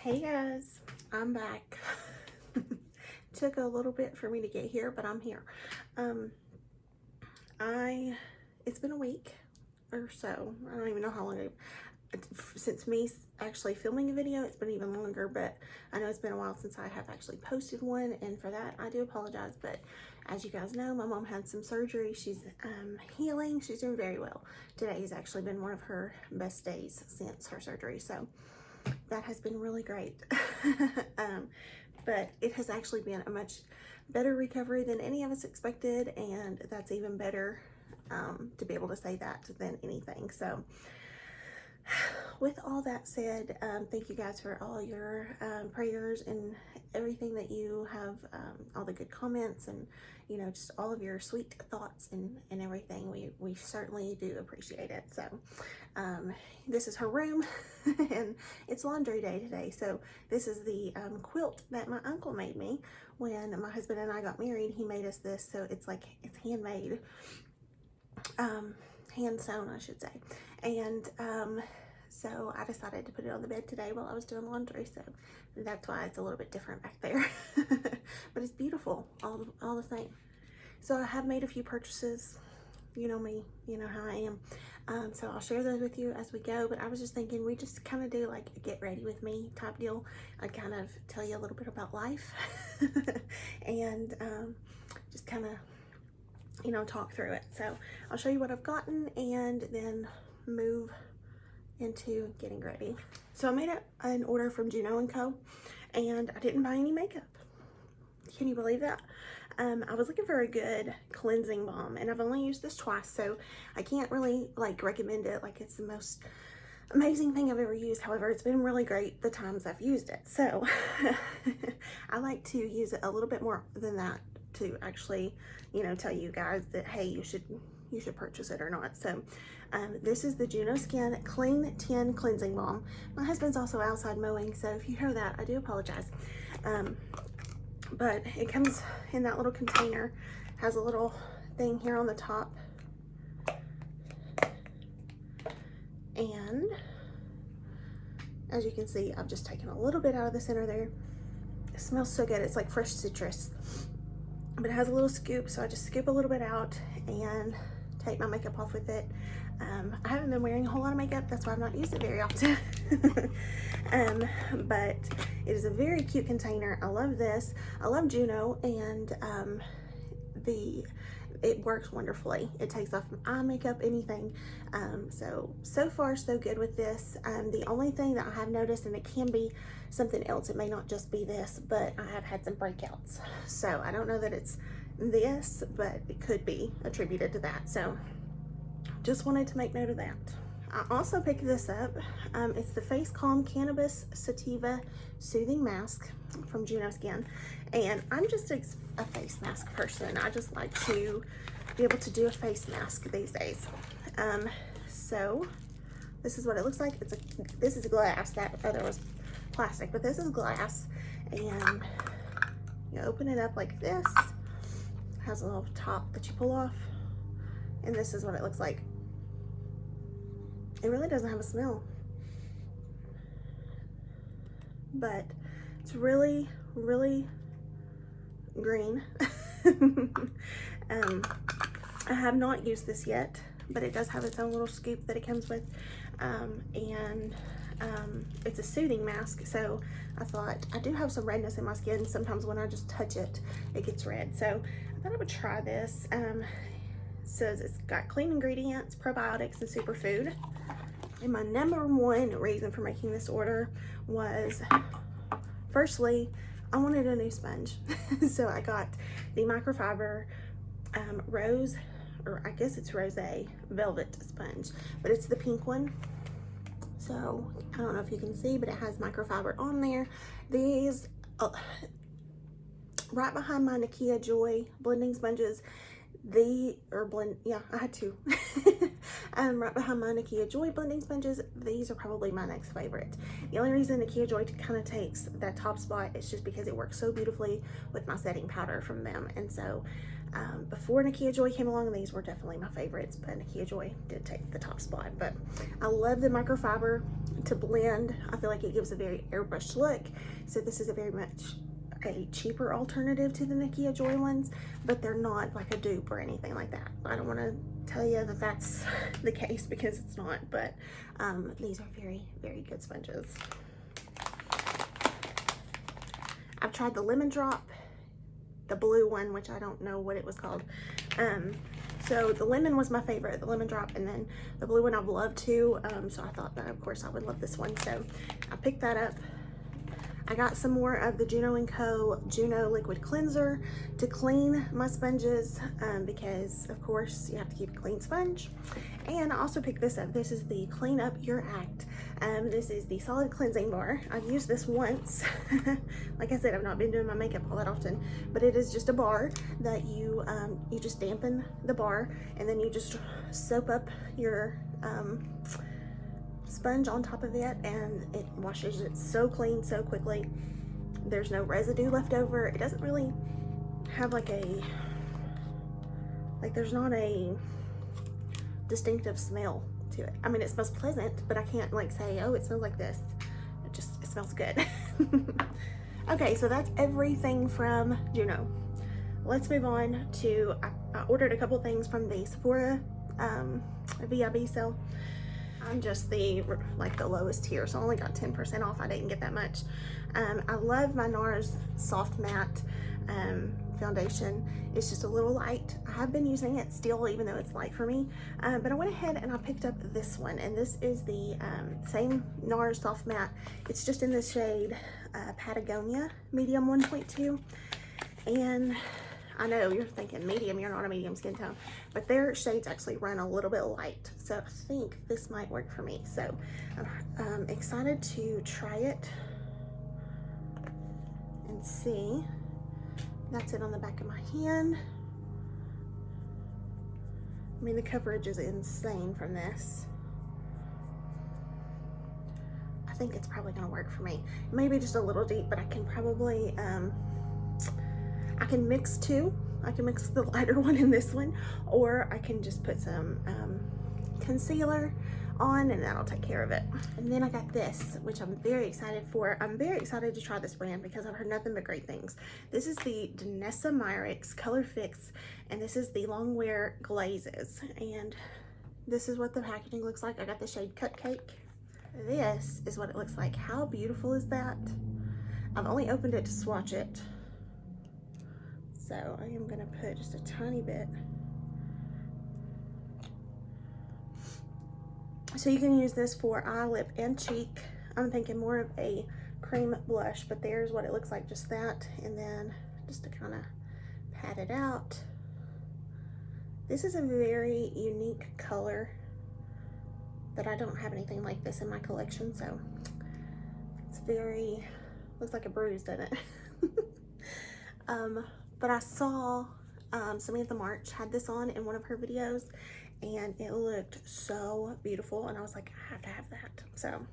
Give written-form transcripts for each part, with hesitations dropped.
Hey guys, I'm back. Took a little bit for me to get here, but I'm here. Um, it's been a week or so. I don't even know how long since me actually filming a video. It's been even longer, but I know it's been a while since I have actually posted one, and for that I do apologize. But as you guys know, my mom had some surgery. She's healing. She's doing very well. Today has actually been one of her best days since her surgery, so that has been really great. But it has actually been a much better recovery than any of us expected, and that's even better to be able to say that than anything. So with all that said, thank you guys for all your prayers and everything that you have, all the good comments, and you know, just all of your sweet thoughts and everything. We certainly do appreciate it. So this is her room and it's laundry day today. So this is the quilt that my uncle made me when my husband and I got married. He made us this, so it's like it's handmade, hand sewn I should say. And so I decided to put it on the bed today while I was doing laundry, so that's why it's a little bit different back there. But it's beautiful all the same. So I have made a few purchases. You know me, you know how I am. So I'll share those with you as we go, but I was just thinking we just kind of do like a get ready with me type deal. I'd kind of tell you a little bit about life and just kind of, you know, talk through it. So I'll show you what I've gotten and then move into getting ready. So I made an order from Juno & Co. and I didn't buy any makeup. Can you believe that? I was looking for a good cleansing balm, and I've only used this twice, so I can't really like recommend it like it's the most amazing thing I've ever used. However, it's been really great the times I've used it. So I like to use it a little bit more than that to actually, you know, tell you guys that hey, you should purchase it or not. So this is the Juno Skin Clean 10 Cleansing Balm. My husband's also outside mowing, so if you hear that, I do apologize. But it comes in that little container, has a little thing here on the top, and as you can see, I've just taken a little bit out of the center there. It smells so good. It's like fresh citrus, but it has a little scoop, so I just scoop a little bit out and take my makeup off with it. I haven't been wearing a whole lot of makeup, that's why I've not used it very often. But it is a very cute container. I love this. I love Juno, and it works wonderfully. It takes off eye makeup, anything. So far so good with this. The only thing that I have noticed, and it can be something else, it may not just be this, but I have had some breakouts. So I don't know that it's this, but it could be attributed to that. So just wanted to make note of that. I also picked this up. It's the Face Calm Cannabis Sativa Soothing Mask from Juno Skin, and I'm just a face mask person. I just like to be able to do a face mask these days. So this is what it looks like. This is glass. That other was plastic, but this is glass, and you open it up like this. It has a little top that you pull off, and this is what it looks like. It really doesn't have a smell, but it's really, really green. I have not used this yet, but it does have its own little scoop that it comes with, and it's a soothing mask. So I thought, I do have some redness in my skin. Sometimes when I just touch it, it gets red. So I thought I would try this. Says it's got clean ingredients, probiotics, and superfood. And my number one reason for making this order was, firstly, I wanted a new sponge. So I got the microfiber rose, or I guess it's rose velvet sponge, but it's the pink one. So I don't know if you can see, but it has microfiber on there. These right behind my Nakia Joy blending sponges, I had two. Right behind my Nakia Joy blending sponges, these are probably my next favorite. The only reason Nakia Joy kind of takes that top spot is just because it works so beautifully with my setting powder from them. And so before Nakia Joy came along, these were definitely my favorites, but Nakia Joy did take the top spot. But I love the microfiber to blend. I feel like it gives a very airbrushed look. So this is a very much a cheaper alternative to the Nikia Joy ones, but they're not like a dupe or anything like that. I don't want to tell you that that's the case because it's not, but these are very, very good sponges. I've tried the Lemon Drop, the blue one, which I don't know what it was called. So the lemon was my favorite, the Lemon Drop, and then the blue one I've loved too. So I thought that of course I would love this one. So I picked that up. I got some more of the Juno & Co. Juno Liquid Cleanser to clean my sponges because of course you have to keep a clean sponge. And I also picked this up. This is the Clean Up Your Act. This is the solid cleansing bar. I've used this once. Like I said, I've not been doing my makeup all that often, but it is just a bar that you just dampen the bar and then you just soap up your sponge on top of it, and it washes it so clean so quickly. There's no residue left over. It doesn't really have like there's not a distinctive smell to it. I mean, it smells pleasant, but I can't like say, oh, it smells like this. It smells good. Okay, so that's everything from Juno. Let's move on to, I ordered a couple things from the Sephora VIB sale. I'm just the lowest tier, so I only got 10% off. I didn't get that much. I love my NARS Soft Matte foundation. It's just a little light. I have been using it still, even though it's light for me. But I went ahead and I picked up this one, and this is the same NARS Soft Matte. It's just in the shade Patagonia Medium 1.2. And I know you're thinking medium, you're not a medium skin tone, but their shades actually run a little bit light. So I think this might work for me. So I'm excited to try it and see. That's it on the back of my hand. I mean, the coverage is insane from this. I think it's probably gonna work for me. Maybe just a little deep, but I can probably, I can mix two. I can mix the lighter one in this one, or I can just put some concealer on and that'll take care of it. And then I got this, which I'm very excited for. I'm very excited to try this brand because I've heard nothing but great things. This is the Danessa Myricks Color Fix, and this is the Long Wear Glazes. And this is what the packaging looks like. I got the shade Cupcake. This is what it looks like. How beautiful is that? I've only opened it to swatch it. So I am gonna put just a tiny bit. So you can use this for eye, lip, and cheek. I'm thinking more of a cream blush, but there's what it looks like, just that. And then just to kind of pat it out. This is a very unique color that I don't have anything like this in my collection, so it's very, looks like a bruise, doesn't it? But I saw Samantha March had this on in one of her videos, and it looked so beautiful, and I was like, I have to have that. So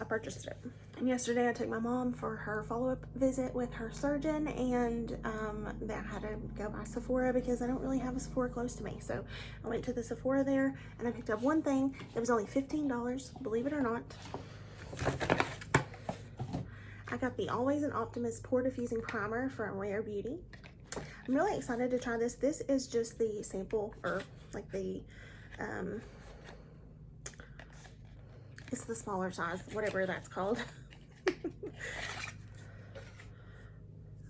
I purchased it. And yesterday I took my mom for her follow-up visit with her surgeon, and I had to go by Sephora because I don't really have a Sephora close to me. So I went to the Sephora there and I picked up one thing. It was only $15, believe it or not. I got the Always an Optimist Pore Diffusing Primer from Rare Beauty. I'm really excited to try this. This is just the sample, or like the, it's the smaller size, whatever that's called.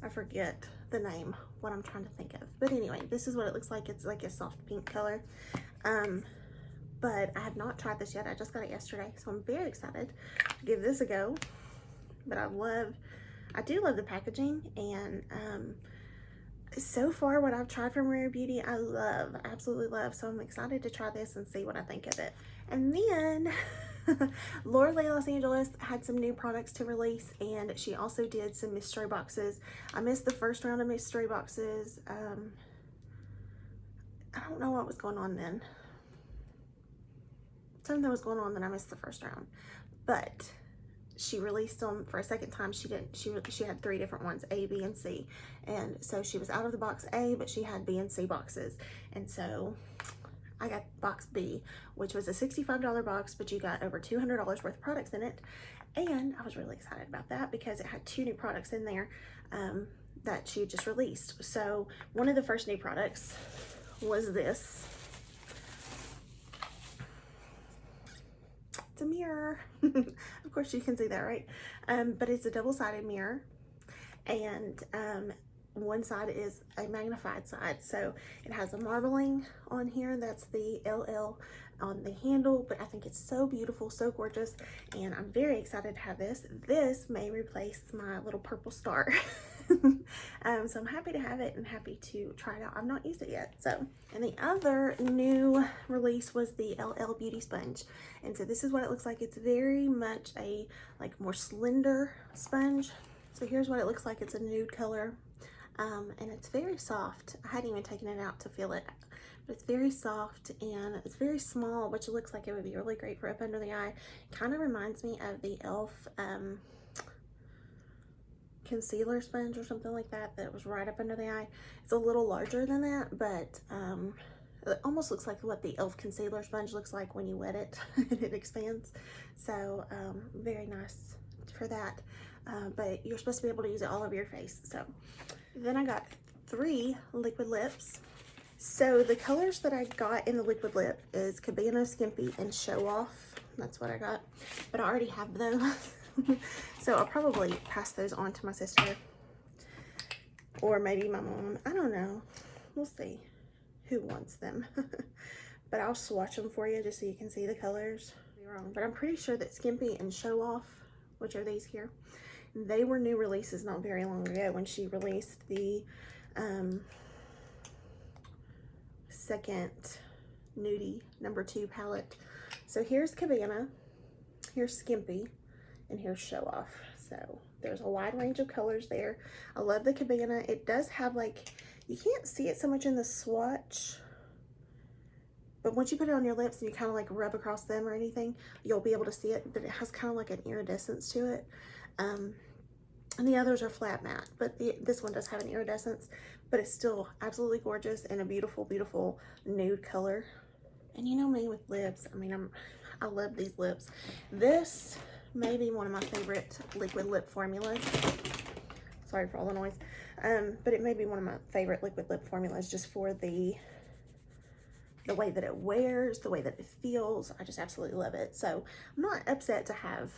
I forget the name, what I'm trying to think of. But anyway, this is what it looks like. It's like a soft pink color. But I have not tried this yet. I just got it yesterday, so I'm very excited to give this a go. But I do love the packaging, and so far what I've tried from Rare Beauty, I love, absolutely love. So I'm excited to try this and see what I think of it. And then Lorelei Los Angeles had some new products to release, and she also did some mystery boxes. I missed the first round of mystery boxes. I don't know what was going on then. Something was going on that I missed the first round, but she released them for a second time. She had 3 different ones, A, B, and C. And so she was out of the box A, but she had B and C boxes. And so I got box B, which was a $65 box, but you got over $200 worth of products in it. And I was really excited about that because it had 2 new products in there that she had just released. So one of the first new products was this. It's a mirror. Of course you can see that, right? But it's a double-sided mirror, and one side is a magnified side. So it has a marbling on here. That's the LL on the handle, but I think it's so beautiful, so gorgeous, and I'm very excited to have this. This may replace my little purple star. So I'm happy to have it and happy to try it out. I've not used it yet. So, and the other new release was the LL Beauty Sponge. And so this is what it looks like. It's very much a like more slender sponge. So here's what it looks like. It's a nude color. And it's very soft. I hadn't even taken it out to feel it, but it's very soft and it's very small, which looks like it would be really great for up under the eye. Kind of reminds me of the e.l.f. Concealer sponge or something like that that was right up under the eye. It's a little larger than that, but it almost looks like what the e.l.f. concealer sponge looks like when you wet it and it expands. So very nice for that. But you're supposed to be able to use it all over your face. So then I got 3 liquid lips. So the colors that I got in the liquid lip is Cabana, Skimpy, and Show Off. That's what I got, but I already have those. So I'll probably pass those on to my sister or maybe my mom. I don't know. We'll see who wants them. But I'll swatch them for you just so you can see the colors. Be wrong, but I'm pretty sure that Skimpy and Show Off, which are these here, they were new releases not very long ago when she released the second Nudie #2 palette. So here's Cabana, here's Skimpy, and here's Show Off. So there's a wide range of colors there. I love the Cabana. It does have like, you can't see it so much in the swatch, but once you put it on your lips and you kind of like rub across them or anything, you'll be able to see it, but it has kind of like an iridescence to it. And the others are flat matte, but this one does have an iridescence, but it's still absolutely gorgeous and a beautiful, beautiful nude color. And you know me with lips, I mean, I love these lips. This may be one of my favorite liquid lip formulas. Sorry for all the noise. But it may be one of my favorite liquid lip formulas just for the way that it wears, the way that it feels. I just absolutely love it. So I'm not upset to have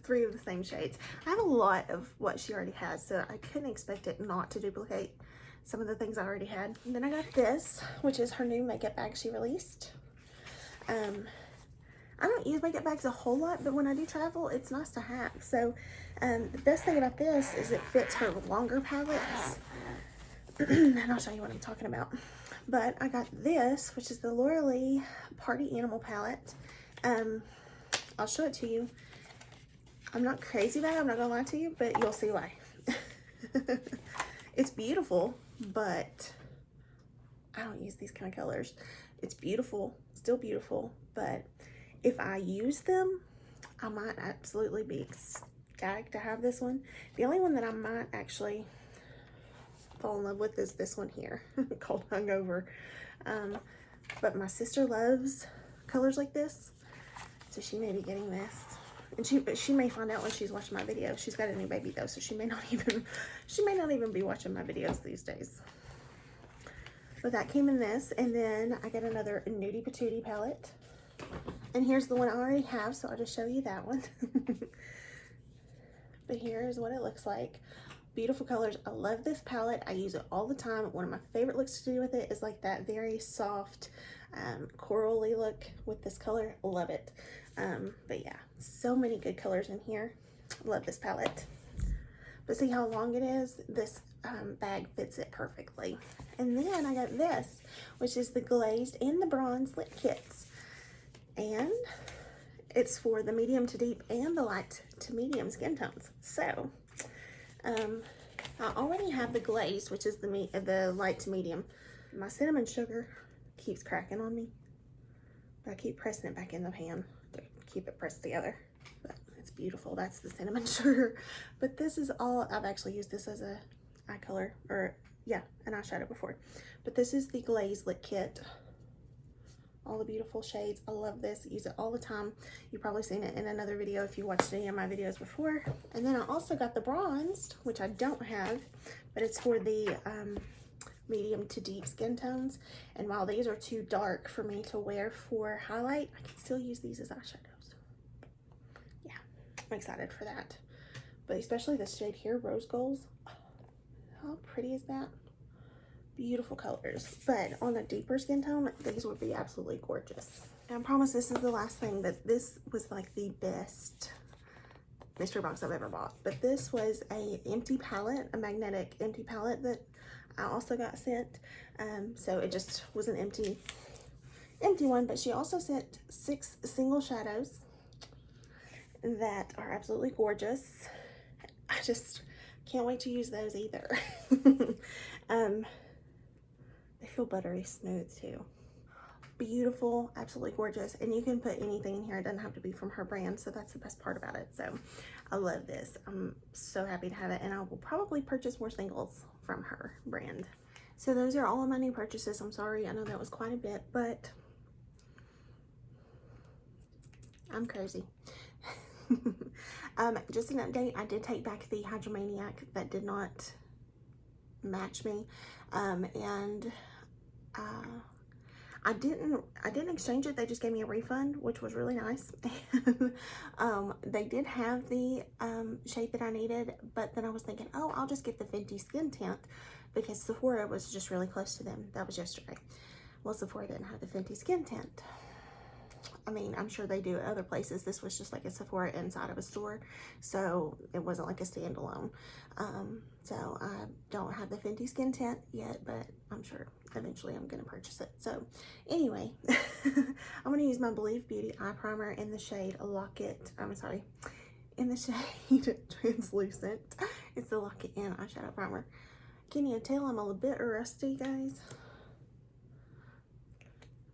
3 of the same shades. I have a lot of what she already has, so I couldn't expect it not to duplicate some of the things I already had. And then I got this, which is her new makeup bag she released. I don't use makeup bags a whole lot, but when I do travel, it's nice to have. So the best thing about this is it fits her longer palettes. And I'll show you what I'm talking about. But I got this, which is the Laura Lee Party Animal palette. I'll show it to you. I'm not crazy about it, I'm not gonna lie to you, but you'll see why. It's beautiful, but I don't use these kind of colors. It's beautiful, still beautiful, but if I use them, I might absolutely be ecstatic to have this one. The only one that I might actually fall in love with is this one here, called Hungover. But my sister loves colors like this, so she may be getting this. And she may find out when she's watching my video. She's got a new baby though, so she may not even be watching my videos these days. But that came in this, and then I got another Nudie Patootie palette. And here's the one I already have, so I'll just show you that one. But here's what it looks like. Beautiful colors. I love this palette. I use it all the time. One of my favorite looks to do with it is like that very soft corally look with this color. Love it. But yeah, so many good colors in here. Love this palette. But see how long it is? This bag fits it perfectly. And then I got this, which is the glazed and the bronze lip kits. And it's for the medium to deep and the light to medium skin tones. So I already have the glazed, which is the light to medium. My cinnamon sugar keeps cracking on me, but I keep pressing it back in the pan to keep it pressed together. But it's beautiful. That's the cinnamon sugar. But this is all, I've actually used this as a eye color, or yeah, an eyeshadow before. But this is the glazed lip kit. all the beautiful shades. I love this, use it all the time. You've probably seen it in another video if you watched any of my videos before. And then I also got the bronzed, which I don't have, but it's for the medium to deep skin tones. And while these are too dark for me to wear for highlight, I can still use these as eyeshadows. Yeah, I'm excited for that. But especially this shade here, Rose Goals. How pretty is that? Beautiful colors. But on a deeper skin tone, these would be absolutely gorgeous. And I promise this is the last thing, but this was like the best mystery box I've ever bought. But this was a empty palette, a magnetic empty palette that I also got sent. So it just was an empty one, but she also sent 6 single shadows that are absolutely gorgeous. I just can't wait to use those either. They feel buttery smooth too. Beautiful, absolutely gorgeous, and you can put anything in here. It doesn't have to be from her brand, so that's the best part about it. So I love this. I'm so happy to have it, and I will probably purchase more singles from her brand. So those are all of my new purchases. I'm sorry, I know that was quite a bit, but I'm crazy. Just an update, I did take back the Hydromaniac that did not match me, and I didn't exchange it. They just gave me a refund, which was really nice. They did have the shade that I needed, but then I was thinking, oh, I'll just get the Fenty Skin Tint because Sephora was just really close to them. That was yesterday. Well, Sephora didn't have the Fenty Skin Tint. I mean, I'm sure they do at other places. This was just like a Sephora inside of a store, so it wasn't like a standalone. So I don't have the Fenty Skin Tint yet, but I'm sure eventually I'm gonna purchase it. So anyway, I'm gonna use my Believe Beauty eye primer in the shade Lock-It. I'm sorry, in the shade Translucent. It's the Lock-It In eyeshadow primer. Can you tell I'm a little bit rusty, guys?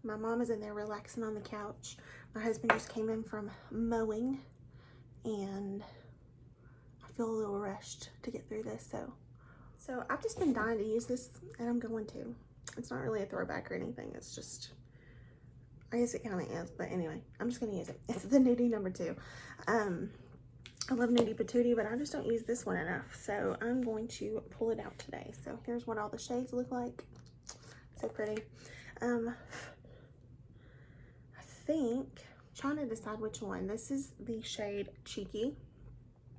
My mom is in there relaxing on the couch. My husband just came in from mowing, and I feel a little rushed to get through this. So I've just been dying to use this, and I'm going to. It's not really a throwback or anything. It's just, I guess it kind of is, but anyway, I'm just going to use it. It's the Nudie number 2. I love Nudie Patootie, but I just don't use this one enough. So I'm going to pull it out today. So here's what all the shades look like. So pretty. I'm trying to decide which one. This is the shade Cheeky,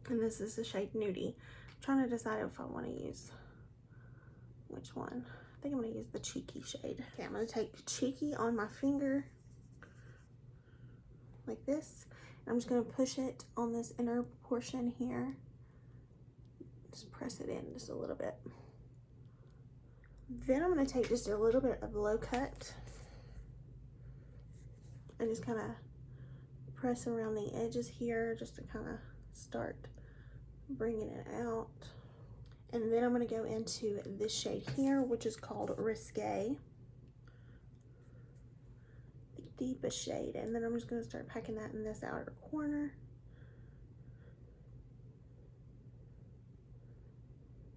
and this is the shade Nudie. I'm trying to decide if I want to use which one. I think I'm going to use the Cheeky shade. Okay, I'm going to take Cheeky on my finger like this. I'm just going to push it on this inner portion here. Just press it in just a little bit. Then I'm going to take just a little bit of Low Cut and just kind of press around the edges here just to kind of start bringing it out. And then I'm going to go into this shade here, which is called Risque, the deepest shade. And then I'm just going to start packing that in this outer corner.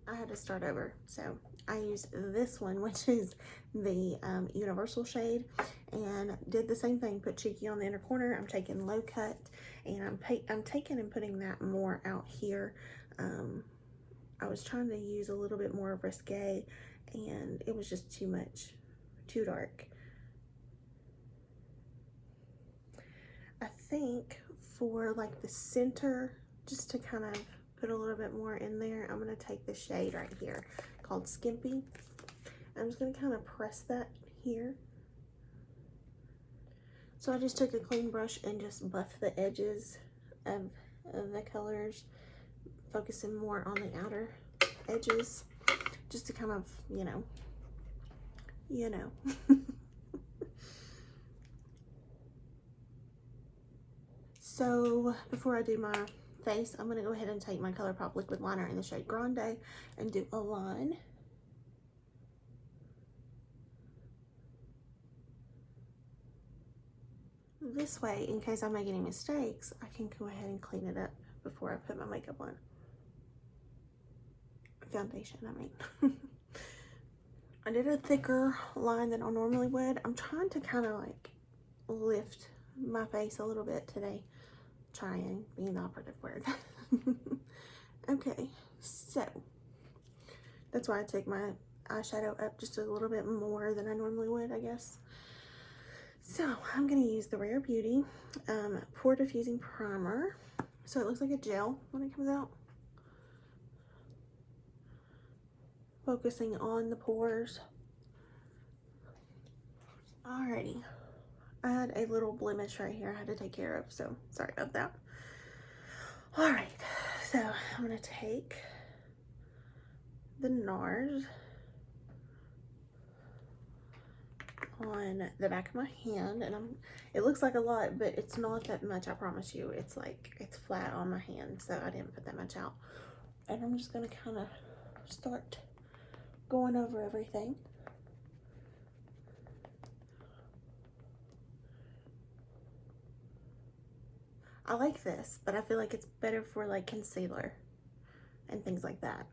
I had to start over, so I used this one, which is the universal shade, and did the same thing. Put Cheeky on the inner corner. I'm taking Low Cut, and I'm taking and putting that more out here. I was trying to use a little bit more of Risque, and it was just too much, too dark. I think for like the center, just to kind of put a little bit more in there, I'm going to take the shade right here called Skimpy. I'm just going to kind of press that here. So I just took a clean brush and just buffed the edges of the colors, focusing more on the outer edges, just to kind of, you know. So before I do my face, I'm going to go ahead and take my ColourPop liquid liner in the shade Grande and do a line. This way, in case I make any mistakes, I can go ahead and clean it up before I put my makeup on. Foundation, I mean. I did a thicker line than I normally would. I'm trying to kind of like lift my face a little bit today. Trying, being the operative word. Okay, so that's why I take my eyeshadow up just a little bit more than I normally would, I guess. So I'm going to use the Rare Beauty Pore Diffusing Primer. So it looks like a gel when it comes out. Focusing on the pores. Alrighty. I had a little blemish right here I had to take care of, so sorry about that. Alright, so I'm going to take the NARS on the back of my hand, and it looks like a lot, but it's not that much, I promise you. It's like, it's flat on my hand, so I didn't put that much out. And I'm just going to kind of start going over everything. I like this, but I feel like it's better for like concealer and things like that,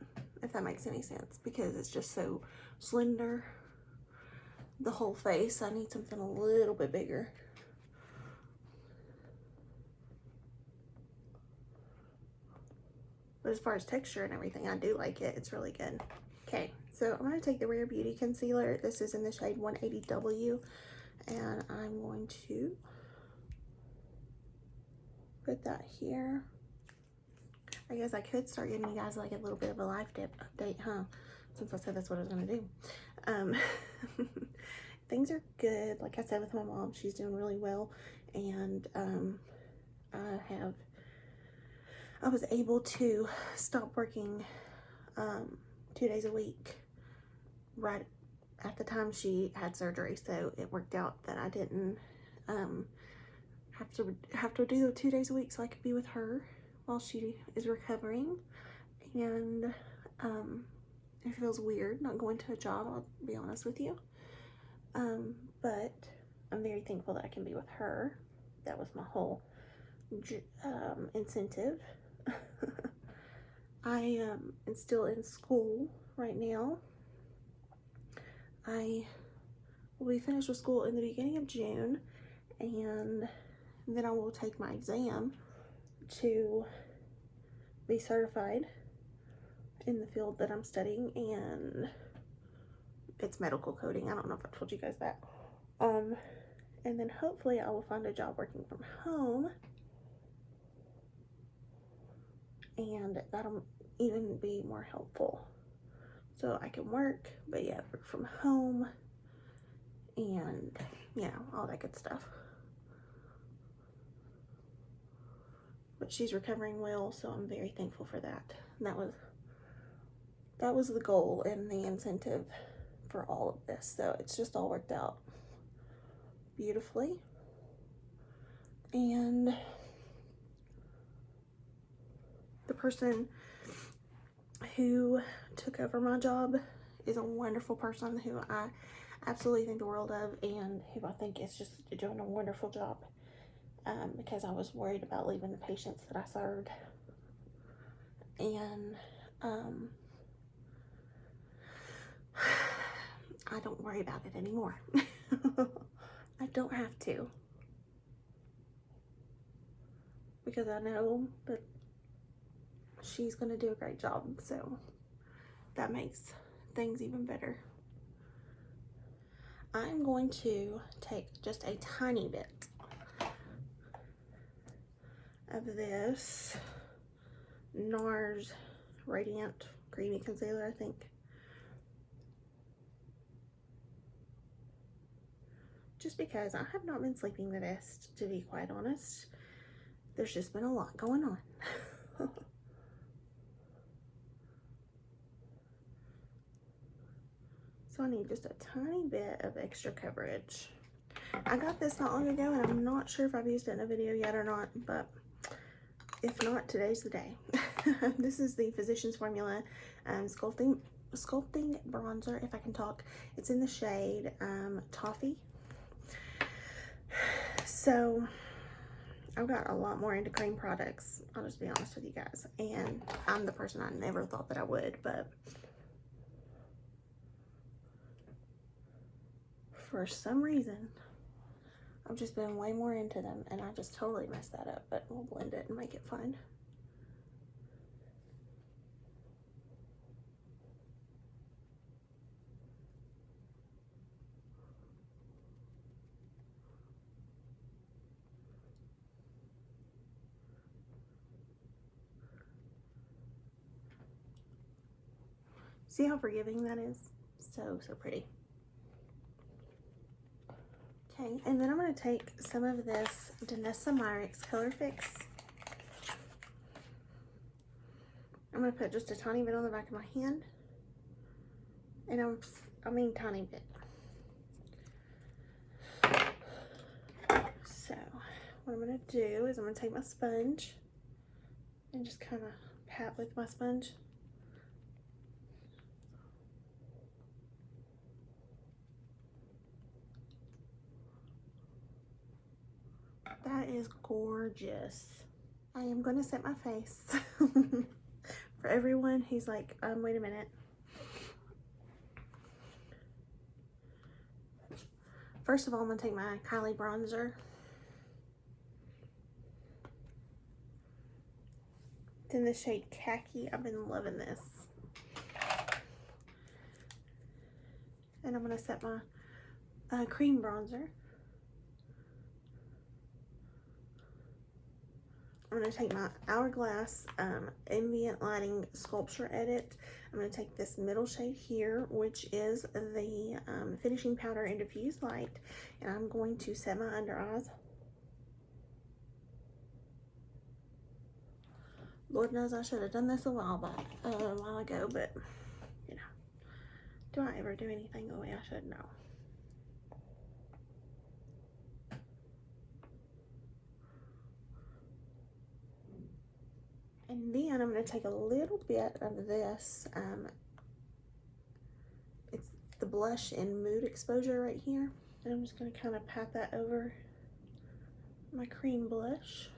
if that makes any sense, because it's just so slender. The whole face, I need something a little bit bigger. But as far as texture and everything, I do like it. It's really good. Okay, so I'm going to take the Rare Beauty concealer. This is in the shade 180W, and I'm going to put that here. I guess I could start giving you guys like a little bit of a life update, huh? Since I said that's what I was going to do. Things are good. Like I said, with my mom, she's doing really well. And I was able to stop working 2 days a week right at the time she had surgery. So it worked out that I didn't have to do 2 days a week, so I could be with her while she is recovering. And it feels weird not going to a job, I'll be honest with you. But I'm very thankful that I can be with her. That was my whole incentive. I am still in school right now. I will be finished with school in the beginning of June, and then I will take my exam to be certified in the field that I'm studying, and it's medical coding. I don't know if I told you guys that. And then hopefully I will find a job working from home, and that'll even be more helpful. So I can work, but yeah, work from home, and you know, all that good stuff. But she's recovering well, so I'm very thankful for that. And that was the goal and the incentive for all of this. So it's just all worked out beautifully. And the person who took over my job is a wonderful person who I absolutely think the world of, and who I think is just doing a wonderful job, because I was worried about leaving the patients that I served. And I don't worry about it anymore. I don't have to, because I know that she's going to do a great job, so that makes things even better. I'm going to take just a tiny bit of this NARS Radiant Creamy Concealer, I think. Just because I have not been sleeping the best, to be quite honest. There's just been a lot going on. So I need just a tiny bit of extra coverage. I got this not long ago, and I'm not sure if I've used it in a video yet or not, but if not, today's the day. This is the Physicians Formula Sculpting Bronzer, if I can talk. It's in the shade Toffee. So I've got a lot more into cream products, I'll just be honest with you guys. And I'm the person I never thought that I would, but for some reason, I've just been way more into them, and I just totally messed that up, but we'll blend it and make it fun. See how forgiving that is? So, so pretty. Okay, and then I'm going to take some of this Danessa Myricks Color Fix. I'm going to put just a tiny bit on the back of my hand. And I mean tiny bit. So, what I'm going to do is I'm going to take my sponge and just kind of pat with my sponge. That is gorgeous. I am going to set my face. For everyone who's like, wait a minute. First of all, I'm going to take my Kylie bronzer. It's in the shade Khaki. I've been loving this. And I'm going to set my cream bronzer. I'm going to take my Hourglass Ambient Lighting Sculpture Edit. I'm going to take this middle shade here, which is the Finishing Powder and Diffuse Light, and I'm going to set my under eyes. Lord knows I should have done this a while ago, but you know, do I ever do anything the way I should? No. And then I'm going to take a little bit of this, it's the Blush and Mood Exposure right here. And I'm just going to kind of pat that over my cream blush.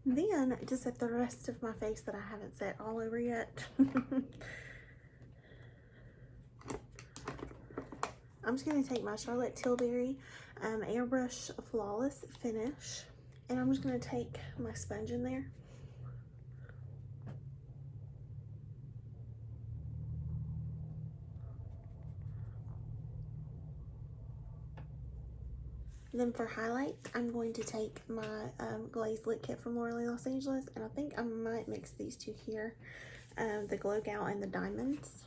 Then to set the rest of my face that I haven't set all over yet. I'm just going to take my Charlotte Tilbury Airbrush Flawless Finish, and I'm just going to take my sponge in there. And then for highlights, I'm going to take my Glazed Lip Kit from Lorelei Los Angeles, and I think I might mix these two here, the Glow Gal and the Diamonds.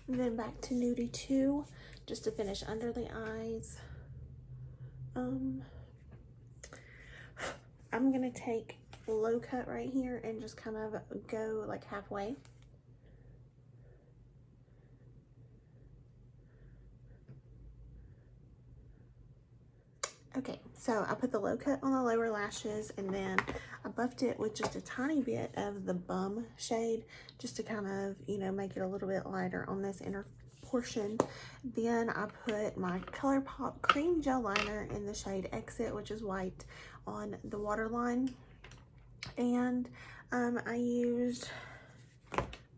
And then back to Nudie 2, just to finish under the eyes. I'm going to take low cut right here and just kind of go like halfway. Okay, so I put the low cut on the lower lashes, and then I buffed it with just a tiny bit of the Bum shade, just to kind of, you know, make it a little bit lighter on this inner portion. Then I put my ColourPop cream gel liner in the shade Exit, which is white, on the waterline. And I used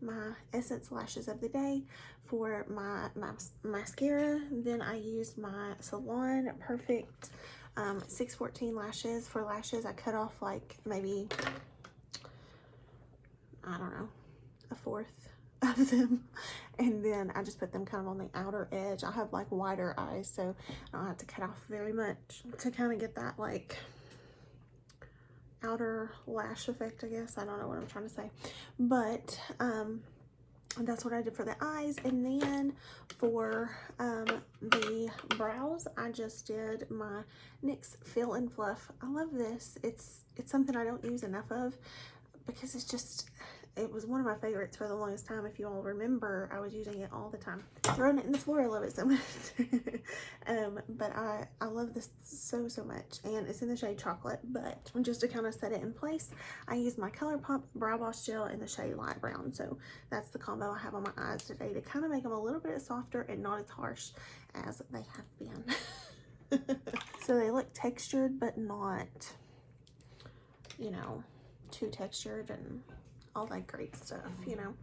my Essence Lashes of the Day for my mascara. Then I used my Salon Perfect 614 lashes for lashes. I cut off like maybe, I don't know, a fourth of them, and then I just put them kind of on the outer edge. I have like wider eyes, so I don't have to cut off very much to kind of get that like outer lash effect, I guess. I don't know what I'm trying to say, but that's what I did for the eyes. And then for the brows, I just did my NYX Fill and Fluff. I love this. It's something I don't use enough of, because it was one of my favorites for the longest time. If you all remember, I was using it all the time. Throwing it in the floor, I love it so much. But I love this so much, and it's in the shade Chocolate. But just to kind of set it in place, I used my ColourPop Brow Boss Gel in the shade Light Brown. So that's the combo I have on my eyes today to kind of make them a little bit softer and not as harsh as they have been. So they look textured, but not, you know, too textured and all that great stuff, you know.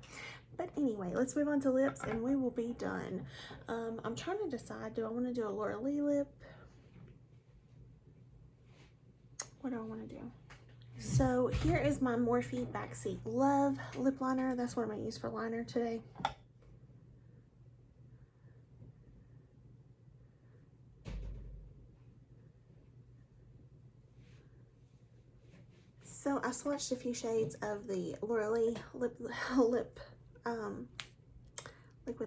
But anyway, let's move on to lips and we will be done. I'm trying to decide, do I want to do a Laura Lee lip? What do I want to do? So here is my Morphe Backseat Love lip liner. That's what I'm going to use for liner today. So I swatched a few shades of the Laura Lee liquid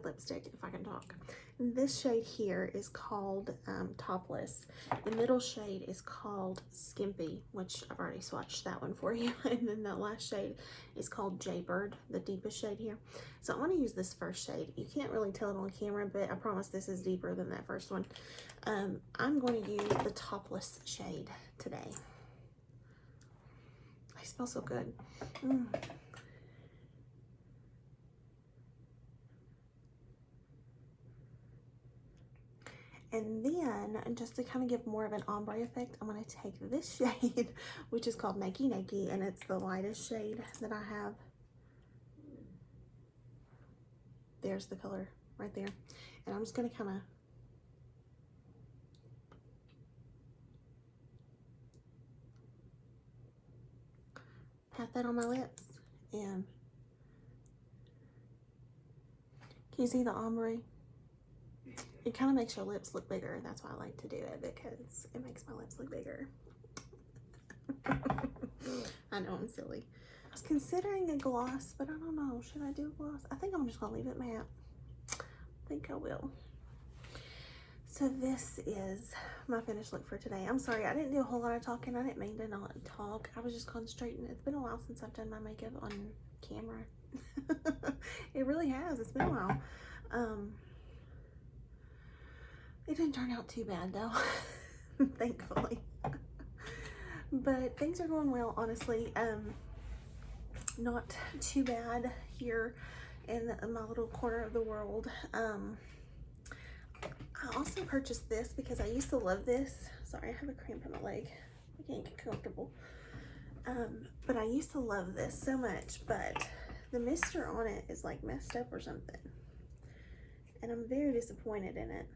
lipstick, if I can talk. And this shade here is called Topless. The middle shade is called Skimpy, which I've already swatched that one for you. And then the last shade is called Jaybird, the deepest shade here. So I want to use this first shade. You can't really tell it on camera, but I promise this is deeper than that first one. I'm going to use the Topless shade today. They smell so good. And then, just to kind of give more of an ombre effect, I'm going to take this shade, which is called Nakey Nakey, and it's the lightest shade that I have. There's the color right there. And I'm just going to kind of pat that on my lips. And can you see the ombre? It kind of makes your lips look bigger. That's why I like to do it, because it makes my lips look bigger. I know, I'm silly. I was considering a gloss, but I don't know. Should I do a gloss? I think I'm just going to leave it matte. I think I will. So this is my finished look for today. I'm sorry, I didn't do a whole lot of talking. I didn't mean to not talk. I was just concentrating. It's been a while since I've done my makeup on camera. It really has. It's been a while. It didn't turn out too bad though, thankfully. But things are going well, honestly. Not too bad here in my little corner of the world. I also purchased this because I used to love this. Sorry, I have a cramp in my leg. I can't get comfortable. But I used to love this so much, but the mister on it is like messed up or something. And I'm very disappointed in it.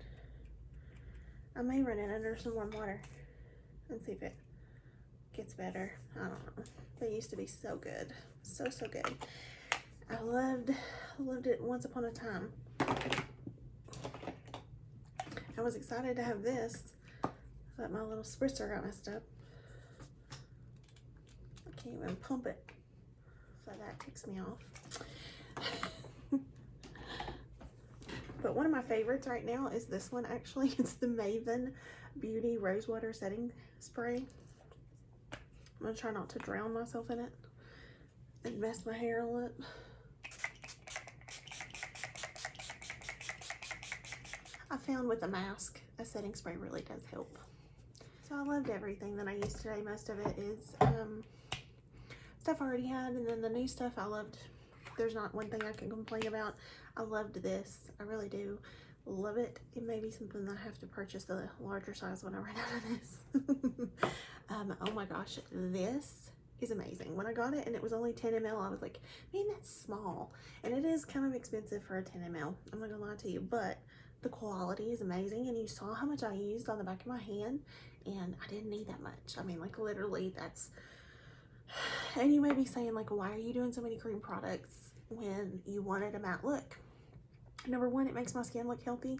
I may run it under some warm water and see if it gets better. I don't know. They used to be so good. So good. I loved it once upon a time. I was excited to have this, but my little spritzer got messed up. I can't even pump it. So that ticks me off. But one of my favorites right now is this one, actually. It's the Maven Beauty Rosewater Setting Spray. I'm going to try not to drown myself in it and mess my hair all up. I found with a mask, a setting spray really does help. So I loved everything that I used today. Most of it is stuff I already had, and then the new stuff I loved. There's not one thing I can complain about. I loved this. I really do love it. It may be something that I have to purchase the larger size when I run out of this. Oh my gosh, this is amazing. When I got it and it was only 10 ml, I was like, man, that's small. And it is kind of expensive for a 10 ml. I'm not gonna lie to you, but the quality is amazing. And you saw how much I used on the back of my hand, and I didn't need that much. I mean, like literally that's, and you may be saying like, why are you doing so many cream products when you wanted a matte look? Number one, it makes my skin look healthy,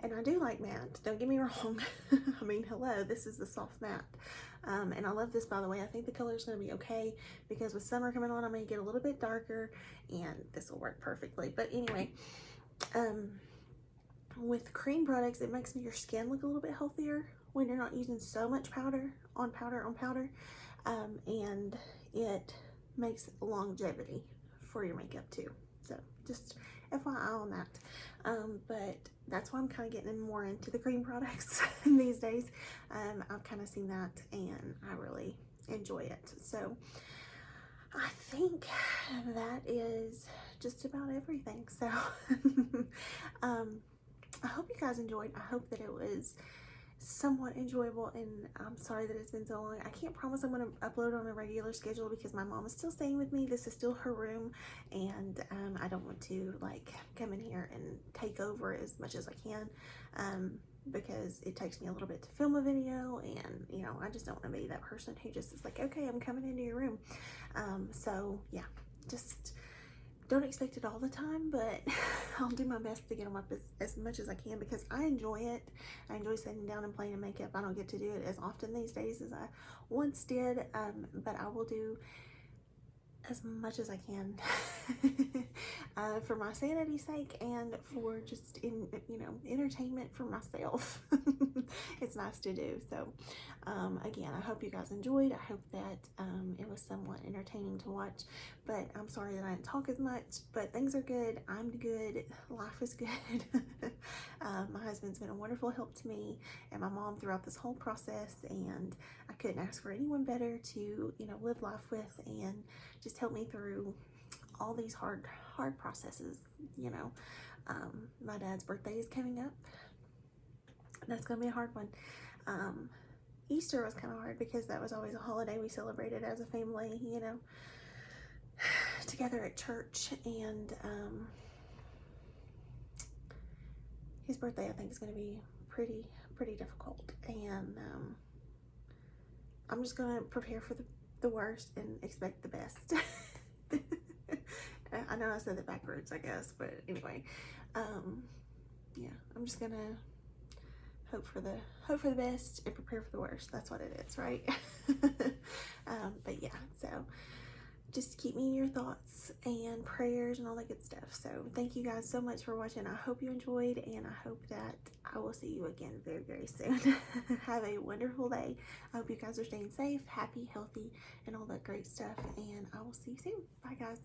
and I do like matte, don't get me wrong. I mean, hello, this is the soft matte. And I love this, by the way. I think the color is going to be okay, because with summer coming on, I may get a little bit darker, and this will work perfectly. But anyway, with cream products, it makes your skin look a little bit healthier when you're not using so much powder on powder on powder. And it makes longevity for your makeup too. So just FYI on that. But that's why I'm kind of getting more into the cream products these days. I've kind of seen that and I really enjoy it. So I think that is just about everything. So I hope you guys enjoyed. I hope that it was somewhat enjoyable, and I'm sorry that it's been so long. I can't promise I'm going to upload on a regular schedule because my mom is still staying with me. This is still her room, and I don't want to like come in here and take over as much as I can, because it takes me a little bit to film a video, and you know, I just don't want to be that person who just is like, okay, I'm coming into your room. So yeah, just don't expect it all the time, but I'll do my best to get them up as much as I can because I enjoy it. I enjoy sitting down and playing in makeup. I don't get to do it as often these days as I once did, but I will do as much as I can for my sanity's sake and for just entertainment for myself. It's nice to do. So again, I hope you guys enjoyed. I hope that it was somewhat entertaining to watch, but I'm sorry that I didn't talk as much, but things are good. I'm good. Life is good. My husband's been a wonderful help to me and my mom throughout this whole process, and I couldn't ask for anyone better to live life with and just help me through all these hard processes. My dad's birthday is coming up. That's gonna be a hard one. Easter was kind of hard because that was always a holiday we celebrated as a family, together at church, and his birthday I think is going to be pretty difficult, and I'm just going to prepare for the worst and expect the best. I know I said it backwards, I guess, but anyway, yeah, I'm just gonna hope for the best and prepare for the worst. That's what it is, right? But yeah, so just keep me in your thoughts and prayers and all that good stuff. So thank you guys so much for watching. I hope you enjoyed, and I hope that I will see you again very soon. Have a wonderful day. I hope you guys are staying safe, happy, healthy, and all that great stuff, and I will see you soon. Bye guys.